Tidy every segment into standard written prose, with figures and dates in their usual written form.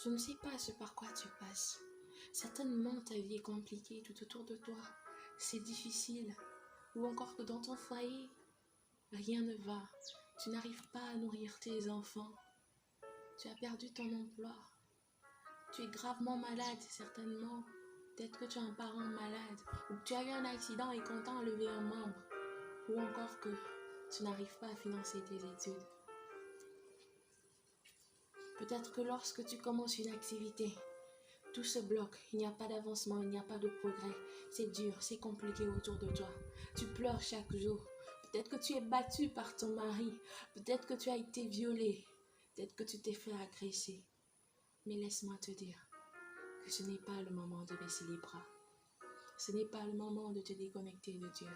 Je ne sais pas ce par quoi tu passes. Certainement ta vie est compliquée tout autour de toi. C'est difficile. Ou encore que dans ton foyer, rien ne va. Tu n'arrives pas à nourrir tes enfants. Tu as perdu ton emploi. Tu es gravement malade, certainement. Peut-être que tu as un parent malade. Ou que tu as eu un accident et qu'on t'a enlevé un membre. Ou encore que tu n'arrives pas à financer tes études. Peut-être que lorsque tu commences une activité, tout se bloque, il n'y a pas d'avancement, il n'y a pas de progrès. C'est dur, c'est compliqué autour de toi. Tu pleures chaque jour. Peut-être que tu es battu par ton mari. Peut-être que tu as été violé. Peut-être que tu t'es fait agresser. Mais laisse-moi te dire que ce n'est pas le moment de baisser les bras. Ce n'est pas le moment de te déconnecter de Dieu.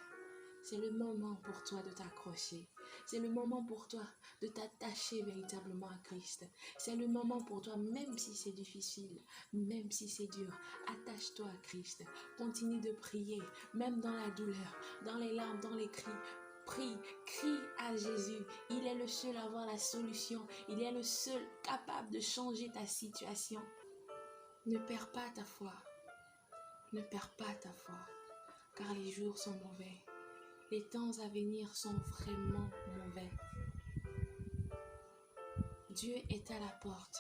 C'est le moment pour toi de t'accrocher. C'est le moment pour toi de t'attacher véritablement à Christ. C'est le moment pour toi, même si c'est difficile, même si c'est dur, attache-toi à Christ. Continue de prier, même dans la douleur, dans les larmes, dans les cris. Prie, crie à Jésus. Il est le seul à avoir la solution. Il est le seul capable de changer ta situation. Ne perds pas ta foi. Ne perds pas ta foi, car les jours sont mauvais. Les temps à venir sont vraiment mauvais. Dieu est à la porte.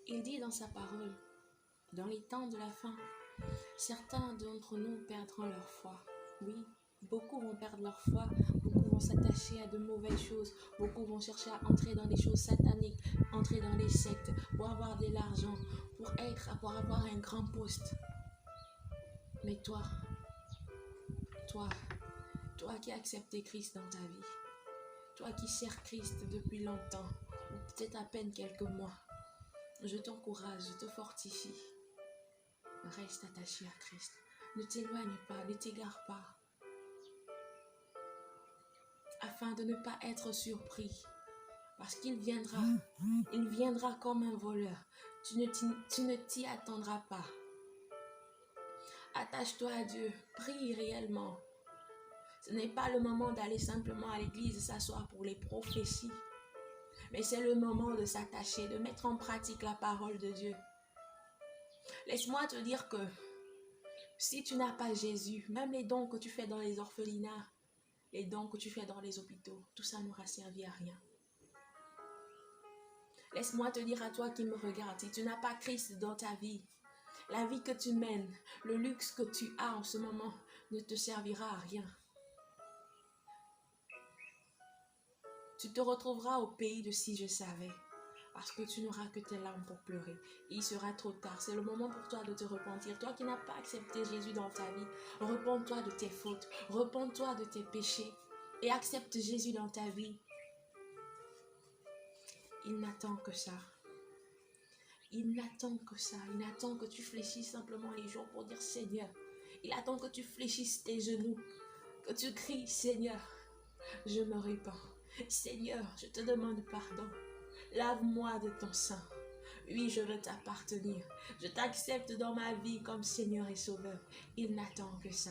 Il dit dans sa parole, dans les temps de la fin, certains d'entre nous perdront leur foi. Oui, beaucoup vont perdre leur foi, beaucoup vont s'attacher à de mauvaises choses, beaucoup vont chercher à entrer dans des choses sataniques, entrer dans les sectes, pour avoir de l'argent, pour avoir un grand poste. Mais toi qui as accepté Christ dans ta vie, toi qui sers Christ depuis longtemps, ou peut-être à peine quelques mois, je t'encourage, je te fortifie. Reste attaché à Christ. Ne t'éloigne pas, ne t'égare pas. Afin de ne pas être surpris. Parce qu'il viendra comme un voleur. Tu ne t'y attendras pas. Attache-toi à Dieu, prie réellement. Ce n'est pas le moment d'aller simplement à l'église s'asseoir pour les prophéties. Mais c'est le moment de s'attacher, de mettre en pratique la parole de Dieu. Laisse-moi te dire que si tu n'as pas Jésus, même les dons que tu fais dans les orphelinats, les dons que tu fais dans les hôpitaux, tout ça n'aura servi à rien. Laisse-moi te dire à toi qui me regardes, si tu n'as pas Christ dans ta vie, la vie que tu mènes, le luxe que tu as en ce moment ne te servira à rien. Tu te retrouveras au pays de si je savais, parce que tu n'auras que tes larmes pour pleurer. Et il sera trop tard. C'est le moment pour toi de te repentir. Toi qui n'as pas accepté Jésus dans ta vie, repens-toi de tes fautes, repens-toi de tes péchés et accepte Jésus dans ta vie. Il n'attend que ça. Il n'attend que ça. Il n'attend que tu fléchisses simplement les jours pour dire Seigneur. Il attend que tu fléchisses tes genoux, que tu cries Seigneur, je me répands. Seigneur, je te demande pardon. Lave-moi de ton sang. Oui, je veux t'appartenir. Je t'accepte dans ma vie comme Seigneur et Sauveur. Il n'attend que ça.